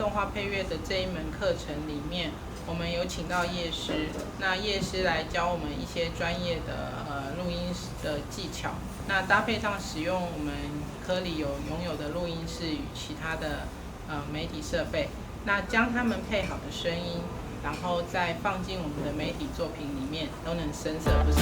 动画配乐的这一门课程里面，我们有请到业师，那业师来教我们一些专业的录音的技巧，那搭配上使用我们科里拥有的录音室与其他的媒体设备，那将它们配好的声音，然后再放进我们的媒体作品里面，都能生色不少。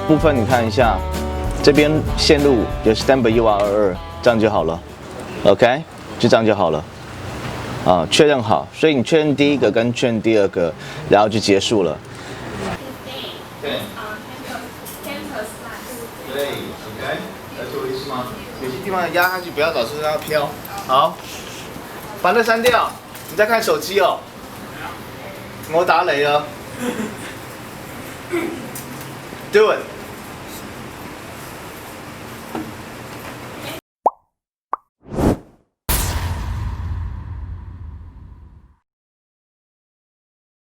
部分你看一下，这边线路有 Stand by UR22，这样就好了 ，OK， 就这样就好了，确认好，所以你确认第一个跟确认第二个，然后就结束了。对。对 ，OK， 了解我意思吗？有些地方压下去，不要老是让它飘。好，把那删掉。你在看手机哦。我打雷了。Do it。